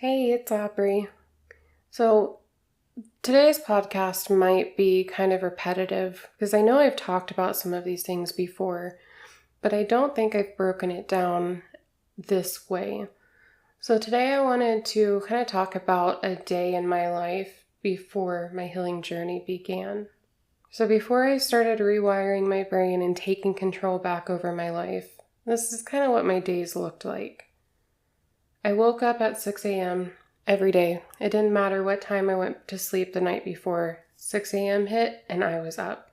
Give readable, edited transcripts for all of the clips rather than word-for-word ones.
Hey, it's Aubrey. So, today's podcast might be kind of repetitive because I know I've talked about some of these things before, but I don't think I've broken it down this way. So, today I wanted to kind of talk about a day in my life before my healing journey began. So, before I started rewiring my brain and taking control back over my life, this is kind of what my days looked like. I woke up at 6 a.m. every day. It didn't matter what time I went to sleep the night before. 6 a.m. hit and I was up.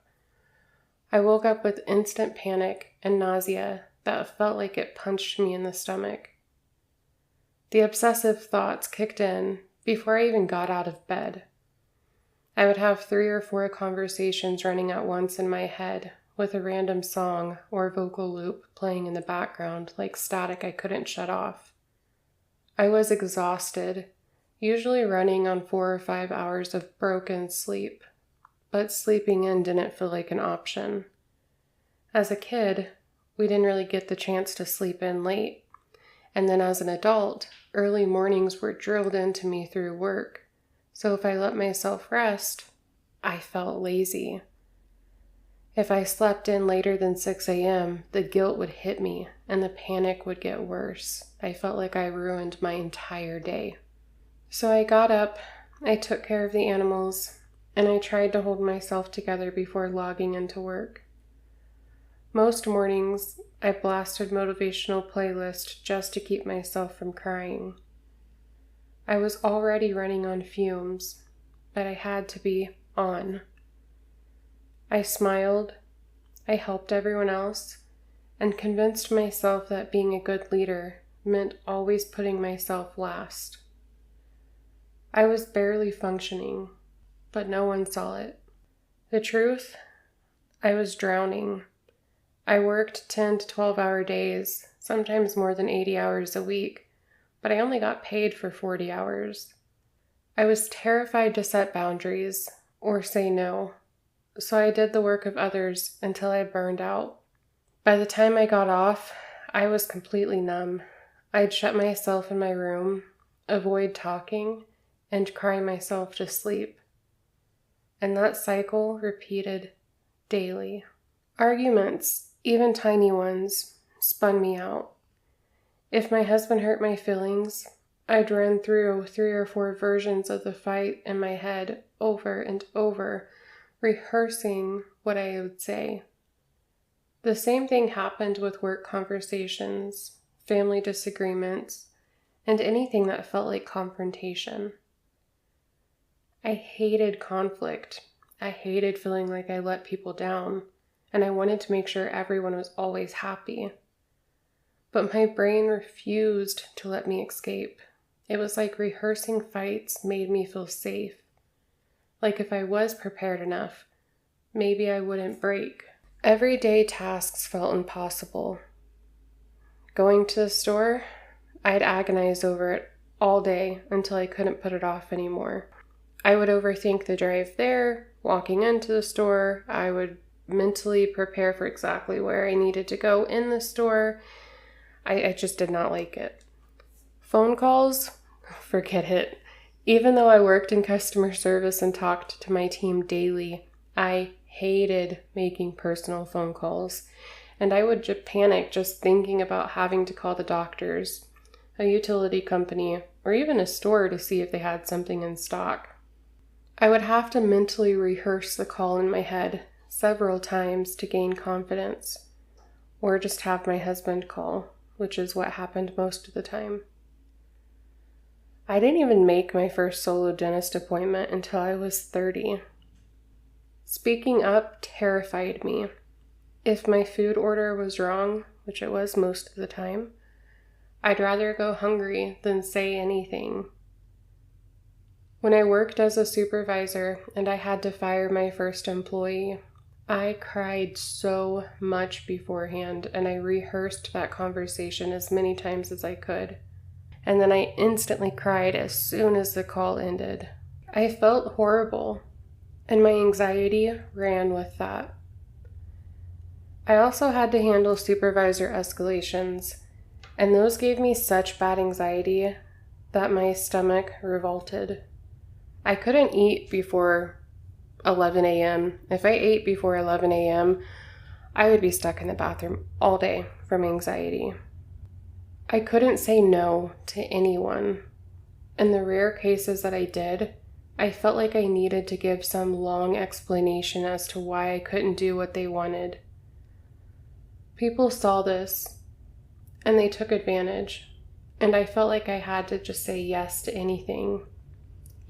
I woke up with instant panic and nausea that felt like it punched me in the stomach. The obsessive thoughts kicked in before I even got out of bed. I would have 3 or 4 conversations running at once in my head with a random song or vocal loop playing in the background like static I couldn't shut off. I was exhausted, usually running on 4 or 5 hours of broken sleep, but sleeping in didn't feel like an option. As a kid, we didn't really get the chance to sleep in late, and then as an adult, early mornings were drilled into me through work, so if I let myself rest, I felt lazy. If I slept in later than 6 a.m., the guilt would hit me and the panic would get worse. I felt like I ruined my entire day. So I got up, I took care of the animals, and I tried to hold myself together before logging into work. Most mornings, I blasted motivational playlist just to keep myself from crying. I was already running on fumes, but I had to be on. I smiled, I helped everyone else, and convinced myself that being a good leader meant always putting myself last. I was barely functioning, but no one saw it. The truth? I was drowning. I worked 10 to 12-hour days, sometimes more than 80 hours a week, but I only got paid for 40 hours. I was terrified to set boundaries or say no. So I did the work of others until I burned out. By the time I got off, I was completely numb. I'd shut myself in my room, avoid talking, and cry myself to sleep. And that cycle repeated daily. Arguments, even tiny ones, spun me out. If my husband hurt my feelings, I'd run through 3 or 4 versions of the fight in my head over and over, rehearsing what I would say. The same thing happened with work conversations, family disagreements, and anything that felt like confrontation. I hated conflict. I hated feeling like I let people down, and I wanted to make sure everyone was always happy. But my brain refused to let me escape. It was like rehearsing fights made me feel safe. Like if I was prepared enough, maybe I wouldn't break. Everyday tasks felt impossible. Going to the store, I'd agonize over it all day until I couldn't put it off anymore. I would overthink the drive there. Walking into the store, I would mentally prepare for exactly where I needed to go in the store. I just did not like it. Phone calls? Forget it. Even though I worked in customer service and talked to my team daily, I hated making personal phone calls, and I would panic just thinking about having to call the doctors, a utility company, or even a store to see if they had something in stock. I would have to mentally rehearse the call in my head several times to gain confidence, or just have my husband call, which is what happened most of the time. I didn't even make my first solo dentist appointment until I was 30. Speaking up terrified me. If my food order was wrong, which it was most of the time, I'd rather go hungry than say anything. When I worked as a supervisor and I had to fire my first employee, I cried so much beforehand, and I rehearsed that conversation as many times as I could. And then I instantly cried as soon as the call ended. I felt horrible, and my anxiety ran with that. I also had to handle supervisor escalations, and those gave me such bad anxiety that my stomach revolted. I couldn't eat before 11 a.m. If I ate before 11 a.m., I would be stuck in the bathroom all day from anxiety. I couldn't say no to anyone. In the rare cases that I did, I felt like I needed to give some long explanation as to why I couldn't do what they wanted. People saw this, and they took advantage, and I felt like I had to just say yes to anything,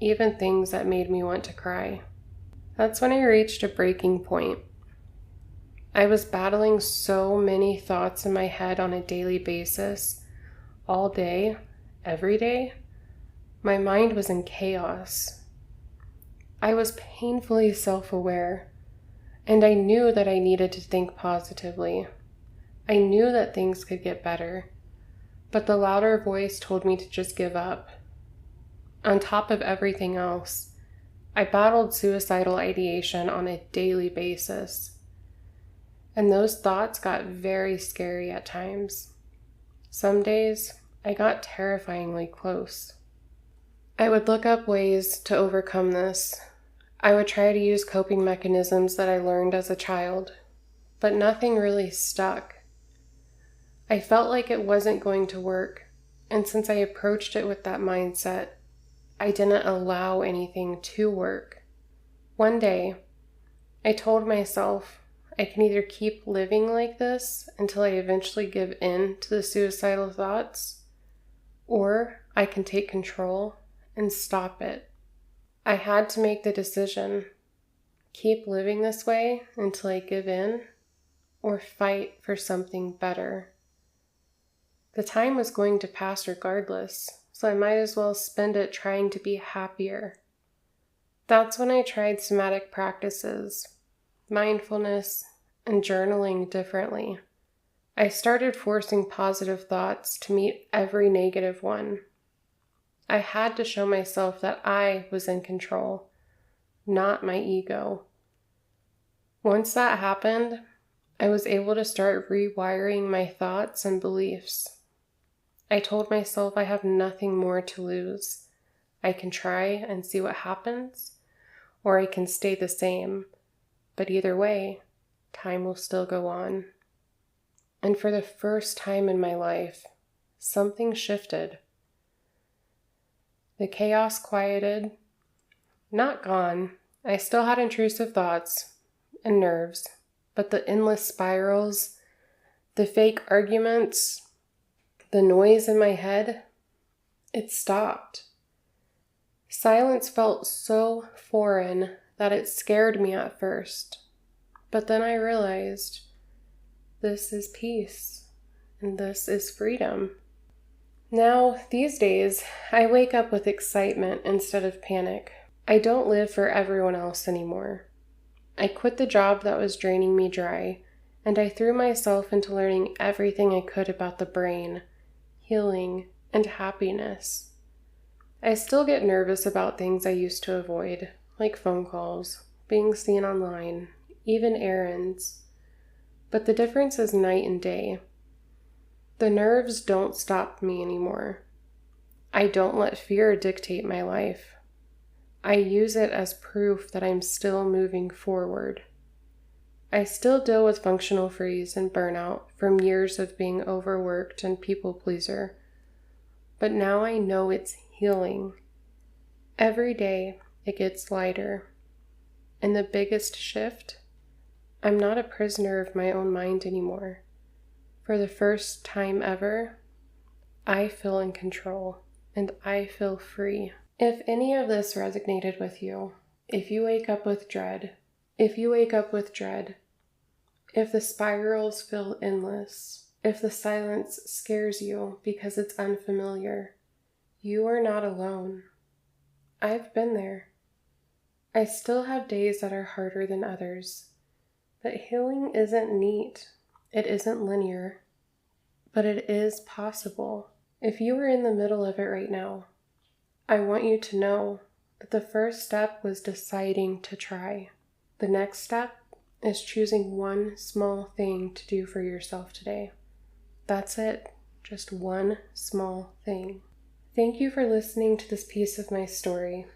even things that made me want to cry. That's when I reached a breaking point. I was battling so many thoughts in my head on a daily basis, all day, every day. My mind was in chaos. I was painfully self-aware, and I knew that I needed to think positively. I knew that things could get better, but the louder voice told me to just give up. On top of everything else, I battled suicidal ideation on a daily basis, and those thoughts got very scary at times. Some days, I got terrifyingly close. I would look up ways to overcome this. I would try to use coping mechanisms that I learned as a child, but nothing really stuck. I felt like it wasn't going to work, and since I approached it with that mindset, I didn't allow anything to work. One day, I told myself I can either keep living like this until I eventually give in to the suicidal thoughts, or I can take control and stop it. I had to make the decision: keep living this way until I give in, or fight for something better. The time was going to pass regardless, so I might as well spend it trying to be happier. That's when I tried somatic practices, mindfulness, and journaling differently. I started forcing positive thoughts to meet every negative one. I had to show myself that I was in control, not my ego. Once that happened, I was able to start rewiring my thoughts and beliefs. I told myself I have nothing more to lose. I can try and see what happens, or I can stay the same. But either way, time will still go on. And for the first time in my life, something shifted. The chaos quieted, not gone. I still had intrusive thoughts and nerves, but the endless spirals, the fake arguments, the noise in my head, it stopped. Silence felt so foreign that it scared me at first. But then I realized, this is peace, and this is freedom. Now, these days, I wake up with excitement instead of panic. I don't live for everyone else anymore. I quit the job that was draining me dry, and I threw myself into learning everything I could about the brain, healing, and happiness. I still get nervous about things I used to avoid, like phone calls, being seen online, even errands. But the difference is night and day. The nerves don't stop me anymore. I don't let fear dictate my life. I use it as proof that I'm still moving forward. I still deal with functional freeze and burnout from years of being overworked and people pleaser, but now I know it's healing. Every day it gets lighter. And the biggest shift, I'm not a prisoner of my own mind anymore. For the first time ever, I feel in control and I feel free. If any of this resonated with you, if you wake up with dread, if the spirals feel endless, if the silence scares you because it's unfamiliar, you are not alone. I've been there. I still have days that are harder than others, but healing isn't neat. It isn't linear, but it is possible. If you are in the middle of it right now, I want you to know that the first step was deciding to try. The next step is choosing one small thing to do for yourself today. That's it, just one small thing. Thank you for listening to this piece of my story.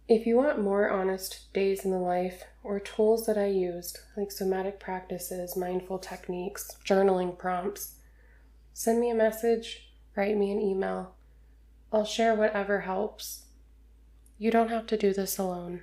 If you want more honest days in the life or tools that I used, like somatic practices, mindful techniques, journaling prompts, send me a message, write me an email. I'll share whatever helps. You don't have to do this alone.